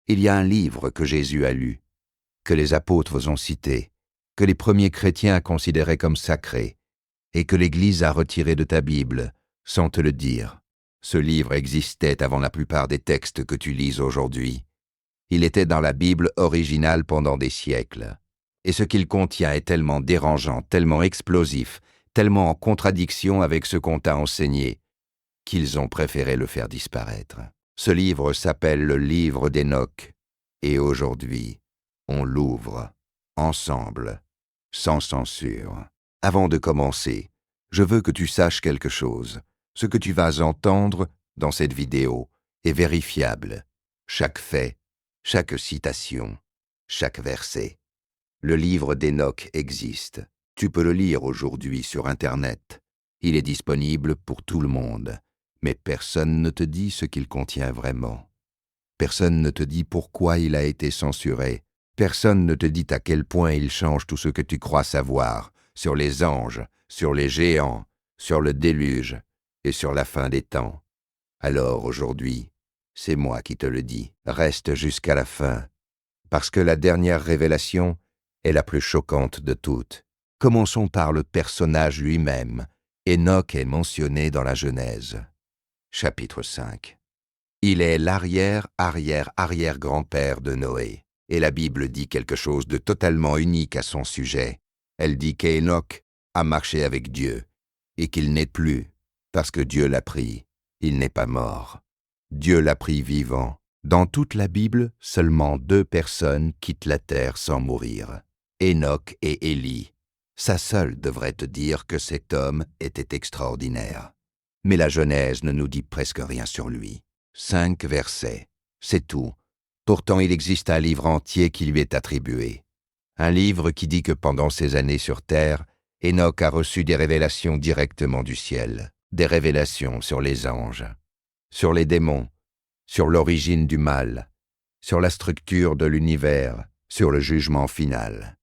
Il y a un livre que Jésus a lu, que les apôtres ont cité, que les premiers chrétiens considéraient comme sacré, et que l'Église a retiré de ta Bible, sans te le dire. Ce livre existait avant la plupart des textes que tu lis aujourd'hui. Il était dans la Bible originale pendant des siècles. Et ce qu'il contient est tellement dérangeant, tellement explosif, tellement en contradiction avec ce qu'on t'a enseigné, qu'ils ont préféré le faire disparaître. Ce livre s'appelle le livre d'Hénoch, et aujourd'hui, on l'ouvre, ensemble, sans censure. Avant de commencer, je veux que tu saches quelque chose. Ce que tu vas entendre dans cette vidéo est vérifiable. Chaque fait, chaque citation, chaque verset. Le livre d'Hénoch existe. Tu peux le lire aujourd'hui sur Internet. Il est disponible pour tout le monde. Mais personne ne te dit ce qu'il contient vraiment. Personne ne te dit pourquoi il a été censuré. Personne ne te dit à quel point il change tout ce que tu crois savoir sur les anges, sur les géants, sur le déluge et sur la fin des temps. Alors aujourd'hui, c'est moi qui te le dis. Reste jusqu'à la fin, parce que la dernière révélation est la plus choquante de toutes. Commençons par le personnage lui-même. Hénoch est mentionné dans la Genèse. Chapitre 5. Il est l'arrière-arrière-arrière-grand-père de Noé, et la Bible dit quelque chose de totalement unique à son sujet. Elle dit qu'Hénoch a marché avec Dieu, et qu'il n'est plus, parce que Dieu l'a pris. Il n'est pas mort. Dieu l'a pris vivant. Dans toute la Bible, seulement 2 personnes quittent la terre sans mourir. Hénoch et Élie. Ça seule devrait te dire que cet homme était extraordinaire. Mais la Genèse ne nous dit presque rien sur lui. 5 versets, c'est tout. Pourtant il existe un livre entier qui lui est attribué. Un livre qui dit que pendant ses années sur terre, Hénoch a reçu des révélations directement du ciel. Des révélations sur les anges, sur les démons, sur l'origine du mal, sur la structure de l'univers, sur le jugement final.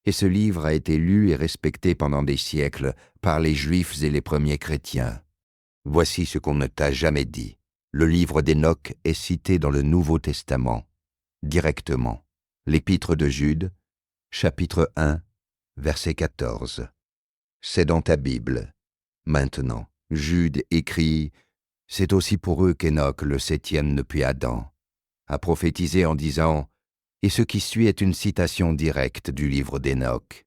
Et ce livre a été lu et respecté pendant des siècles par les Juifs et les premiers chrétiens. Voici ce qu'on ne t'a jamais dit. Le livre d'Hénoch est cité dans le Nouveau Testament, directement. L'Épître de Jude, chapitre 1, verset 14. C'est dans ta Bible. Maintenant, Jude écrit « C'est aussi pour eux qu'Hénoch, le 7e depuis Adam, a prophétisé en disant « Et ce qui suit est une citation directe du livre d'Hénoch,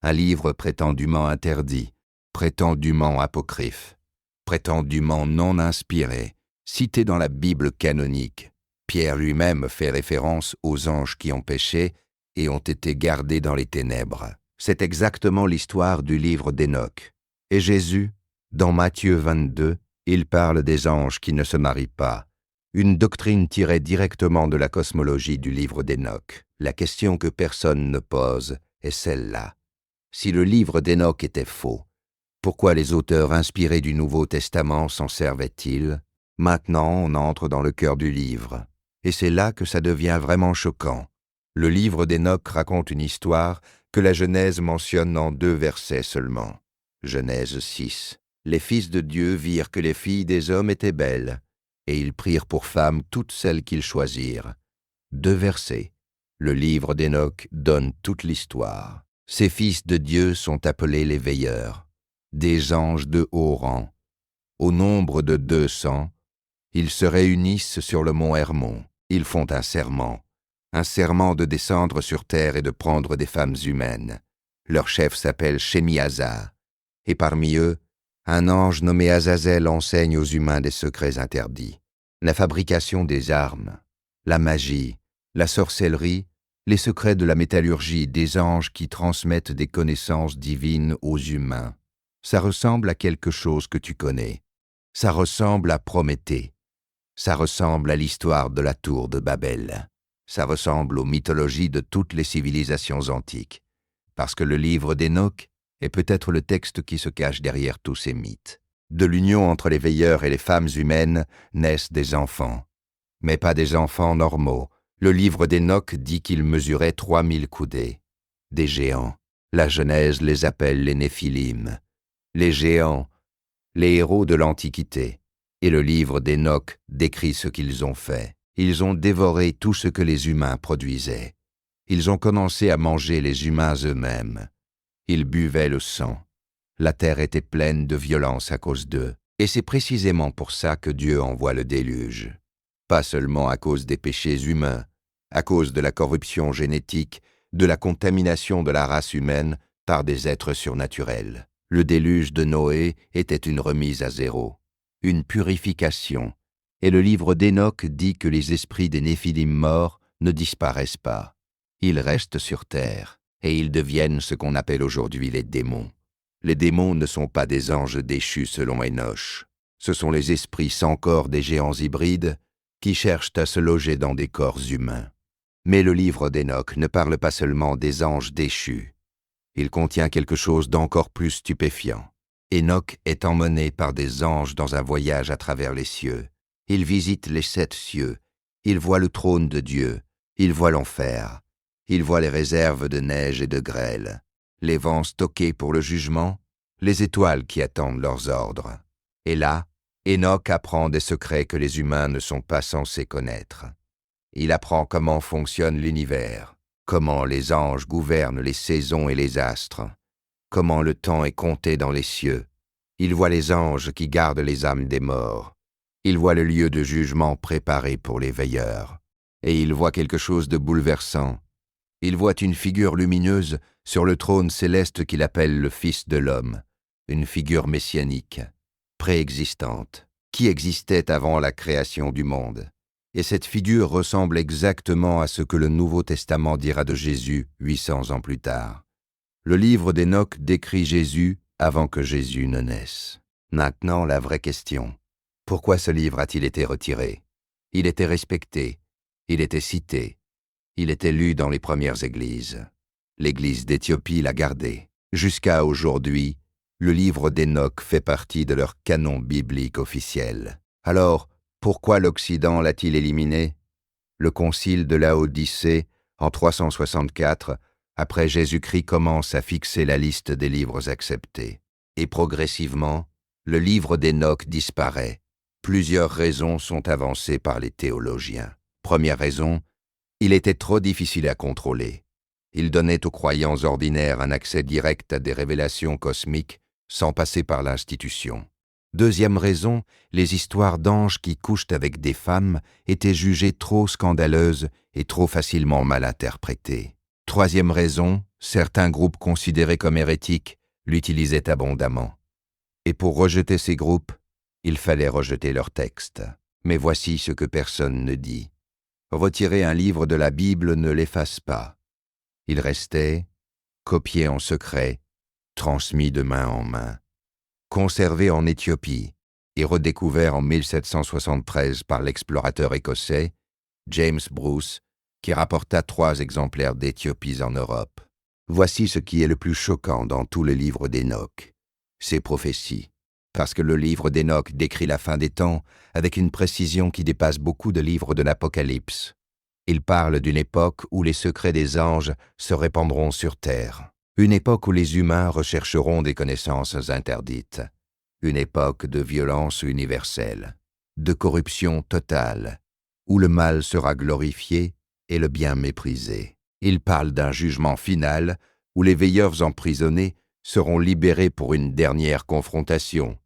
un livre prétendument interdit, prétendument apocryphe, prétendument non inspiré, cité dans la Bible canonique. Pierre lui-même fait référence aux anges qui ont péché et ont été gardés dans les ténèbres. C'est exactement l'histoire du livre d'Hénoch. Et Jésus, dans Matthieu 22, il parle des anges qui ne se marient pas, une doctrine tirée directement de la cosmologie du livre d'Hénoch. La question que personne ne pose est celle-là. Si le livre d'Hénoch était faux, pourquoi les auteurs inspirés du Nouveau Testament s'en servaient-ils? Maintenant, on entre dans le cœur du livre. Et c'est là que ça devient vraiment choquant. Le livre d'Hénoch raconte une histoire que la Genèse mentionne en 2 versets seulement. Genèse 6. Les fils de Dieu virent que les filles des hommes étaient belles, et ils prirent pour femmes toutes celles qu'ils choisirent. 2 versets. Le livre d'Hénoch donne toute l'histoire. Ces fils de Dieu sont appelés les veilleurs, des anges de haut rang. Au nombre de 200, ils se réunissent sur le mont Hermon. Ils font un serment de descendre sur terre et de prendre des femmes humaines. Leur chef s'appelle Shemiasa, et parmi eux, un ange nommé Azazel enseigne aux humains des secrets interdits. La fabrication des armes, la magie, la sorcellerie, les secrets de la métallurgie, des anges qui transmettent des connaissances divines aux humains. Ça ressemble à quelque chose que tu connais. Ça ressemble à Prométhée. Ça ressemble à l'histoire de la tour de Babel. Ça ressemble aux mythologies de toutes les civilisations antiques. Parce que le livre d'Hénoch est peut-être le texte qui se cache derrière tous ces mythes. De l'union entre les veilleurs et les femmes humaines naissent des enfants. Mais pas des enfants normaux. Le livre d'Hénoch dit qu'ils mesuraient 3000 coudées. Des géants. La Genèse les appelle les Néphilim. Les géants, les héros de l'Antiquité. Et le livre d'Hénoch décrit ce qu'ils ont fait. Ils ont dévoré tout ce que les humains produisaient. Ils ont commencé à manger les humains eux-mêmes. Ils buvaient le sang. La terre était pleine de violence à cause d'eux. Et c'est précisément pour ça que Dieu envoie le déluge. Pas seulement à cause des péchés humains, à cause de la corruption génétique, de la contamination de la race humaine par des êtres surnaturels. Le déluge de Noé était une remise à zéro, une purification, et le livre d'Hénoch dit que les esprits des Néphilim morts ne disparaissent pas. Ils restent sur terre, et ils deviennent ce qu'on appelle aujourd'hui les démons. Les démons ne sont pas des anges déchus selon Enoch. Ce sont les esprits sans corps des géants hybrides qui cherchent à se loger dans des corps humains. Mais le livre d'Hénoch ne parle pas seulement des anges déchus. Il contient quelque chose d'encore plus stupéfiant. Hénoch est emmené par des anges dans un voyage à travers les cieux. Il visite les 7 cieux. Il voit le trône de Dieu. Il voit l'enfer. Il voit les réserves de neige et de grêle, les vents stockés pour le jugement, les étoiles qui attendent leurs ordres. Et là, Hénoch apprend des secrets que les humains ne sont pas censés connaître. Il apprend comment fonctionne l'univers, comment les anges gouvernent les saisons et les astres, comment le temps est compté dans les cieux. Il voit les anges qui gardent les âmes des morts. Il voit le lieu de jugement préparé pour les veilleurs. Et il voit quelque chose de bouleversant. Il voit une figure lumineuse sur le trône céleste qu'il appelle le Fils de l'homme, une figure messianique, préexistante, qui existait avant la création du monde. Et cette figure ressemble exactement à ce que le Nouveau Testament dira de Jésus 800 ans plus tard. Le livre d'Hénoch décrit Jésus avant que Jésus ne naisse. Maintenant, la vraie question. Pourquoi ce livre a-t-il été retiré? Il était respecté, il était cité, il était lu dans les premières églises. L'Église d'Éthiopie l'a gardé. Jusqu'à aujourd'hui, le livre d'Hénoch fait partie de leur canon biblique officiel. Alors, pourquoi l'Occident l'a-t-il éliminé? Le concile de Laodicée, en 364, après Jésus-Christ, commence à fixer la liste des livres acceptés. Et progressivement, le livre d'Hénoch disparaît. Plusieurs raisons sont avancées par les théologiens. Première raison, il était trop difficile à contrôler. Il donnait aux croyants ordinaires un accès direct à des révélations cosmiques sans passer par l'institution. Deuxième raison, les histoires d'anges qui couchent avec des femmes étaient jugées trop scandaleuses et trop facilement mal interprétées. Troisième raison, certains groupes considérés comme hérétiques l'utilisaient abondamment. Et pour rejeter ces groupes, il fallait rejeter leurs textes. Mais voici ce que personne ne dit. Retirer un livre de la Bible ne l'efface pas. Il restait, copié en secret, transmis de main en main, conservé en Éthiopie et redécouvert en 1773 par l'explorateur écossais James Bruce, qui rapporta 3 exemplaires d'Éthiopie en Europe. Voici ce qui est le plus choquant dans tout le livre d'Hénoch, ses prophéties, parce que le livre d'Hénoch décrit la fin des temps avec une précision qui dépasse beaucoup de livres de l'Apocalypse. Il parle d'une époque où les secrets des anges se répandront sur terre, une époque où les humains rechercheront des connaissances interdites, une époque de violence universelle, de corruption totale, où le mal sera glorifié et le bien méprisé. Il parle d'un jugement final où les veilleurs emprisonnés seront libérés pour une dernière confrontation.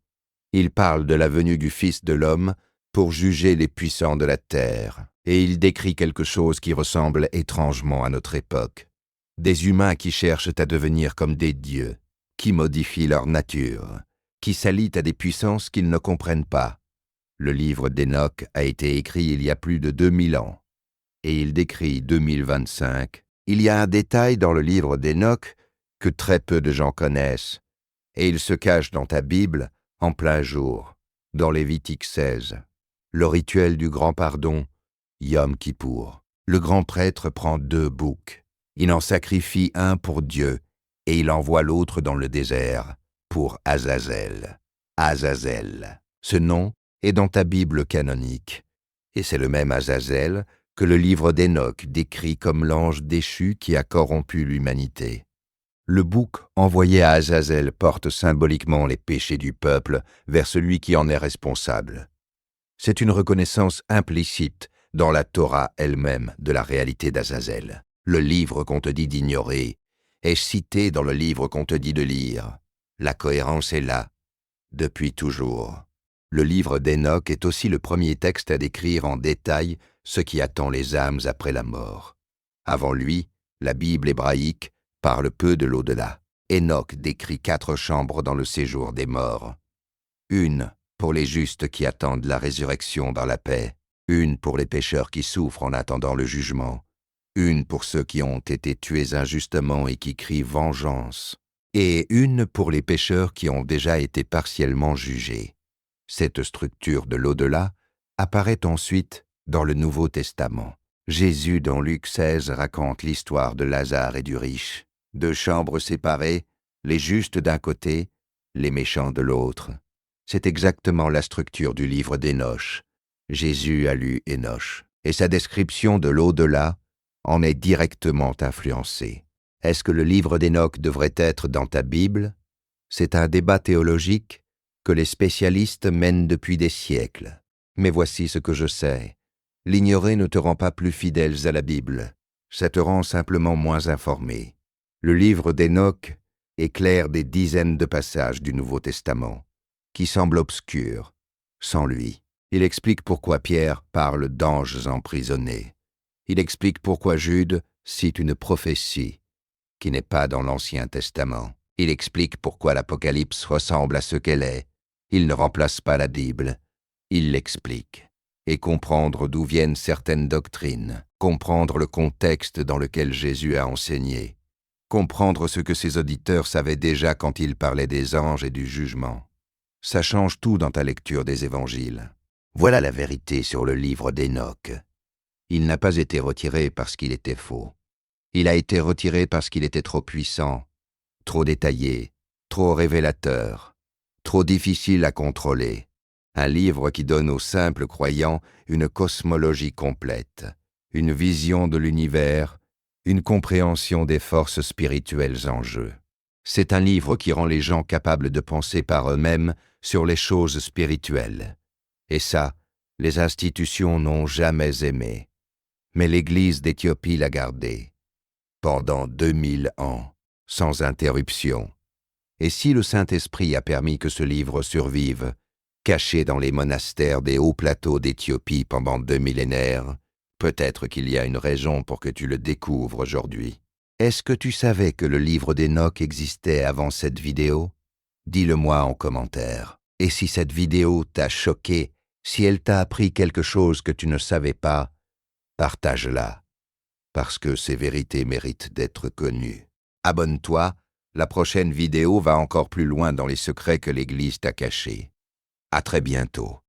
Il parle de la venue du Fils de l'homme pour juger les puissants de la terre. Et il décrit quelque chose qui ressemble étrangement à notre époque. Des humains qui cherchent à devenir comme des dieux, qui modifient leur nature, qui s'allient à des puissances qu'ils ne comprennent pas. Le livre d'Hénoch a été écrit il y a plus de 2000 ans, et il décrit 2025. Il y a un détail dans le livre d'Hénoch que très peu de gens connaissent, et il se cache dans ta Bible en plein jour, dans Lévitique 16. Le rituel du grand pardon, Yom Kippour. Le grand prêtre prend 2 boucs. Il en sacrifie un pour Dieu et il envoie l'autre dans le désert pour Azazel. Azazel. Ce nom est dans ta Bible canonique. Et c'est le même Azazel que le livre d'Hénoch décrit comme l'ange déchu qui a corrompu l'humanité. Le bouc envoyé à Azazel porte symboliquement les péchés du peuple vers celui qui en est responsable. C'est une reconnaissance implicite dans la Torah elle-même de la réalité d'Azazel. Le livre qu'on te dit d'ignorer est cité dans le livre qu'on te dit de lire. La cohérence est là, depuis toujours. Le livre d'Enoch est aussi le premier texte à décrire en détail ce qui attend les âmes après la mort. Avant lui, la Bible hébraïque parle peu de l'au-delà. Enoch décrit 4 chambres dans le séjour des morts. Une pour les justes qui attendent la résurrection dans la paix, une pour les pécheurs qui souffrent en attendant le jugement, une pour ceux qui ont été tués injustement et qui crient vengeance, et une pour les pécheurs qui ont déjà été partiellement jugés. Cette structure de l'au-delà apparaît ensuite dans le Nouveau Testament. Jésus, dans Luc 16, raconte l'histoire de Lazare et du riche. 2 chambres séparées, les justes d'un côté, les méchants de l'autre. C'est exactement la structure du livre d'Enoch. Jésus a lu Enoch, et sa description de l'au-delà en est directement influencée. Est-ce que le livre d'Enoch devrait être dans ta Bible? C'est un débat théologique que les spécialistes mènent depuis des siècles. Mais voici ce que je sais. L'ignorer ne te rend pas plus fidèles à la Bible, ça te rend simplement moins informé. Le livre d'Enoch éclaire des dizaines de passages du Nouveau Testament, qui semblent obscurs, sans lui. Il explique pourquoi Pierre parle d'anges emprisonnés. Il explique pourquoi Jude cite une prophétie qui n'est pas dans l'Ancien Testament. Il explique pourquoi l'Apocalypse ressemble à ce qu'elle est. Il ne remplace pas la Bible, il l'explique. Et comprendre d'où viennent certaines doctrines, comprendre le contexte dans lequel Jésus a enseigné, comprendre ce que ses auditeurs savaient déjà quand il parlait des anges et du jugement. Ça change tout dans ta lecture des évangiles. Voilà la vérité sur le livre d'Enoch. Il n'a pas été retiré parce qu'il était faux. Il a été retiré parce qu'il était trop puissant, trop détaillé, trop révélateur, trop difficile à contrôler. Un livre qui donne aux simples croyants une cosmologie complète, une vision de l'univers, une compréhension des forces spirituelles en jeu. C'est un livre qui rend les gens capables de penser par eux-mêmes sur les choses spirituelles. Et ça, les institutions n'ont jamais aimé. Mais l'Église d'Éthiopie l'a gardé. Pendant 2000 ans, sans interruption. Et si le Saint-Esprit a permis que ce livre survive, caché dans les monastères des hauts plateaux d'Éthiopie pendant 2 millénaires, peut-être qu'il y a une raison pour que tu le découvres aujourd'hui. Est-ce que tu savais que le livre d'Enoch existait avant cette vidéo? Dis-le-moi en commentaire. Et si cette vidéo t'a choqué, si elle t'a appris quelque chose que tu ne savais pas, partage-la, parce que ces vérités méritent d'être connues. Abonne-toi, la prochaine vidéo va encore plus loin dans les secrets que l'Église t'a cachés. À très bientôt.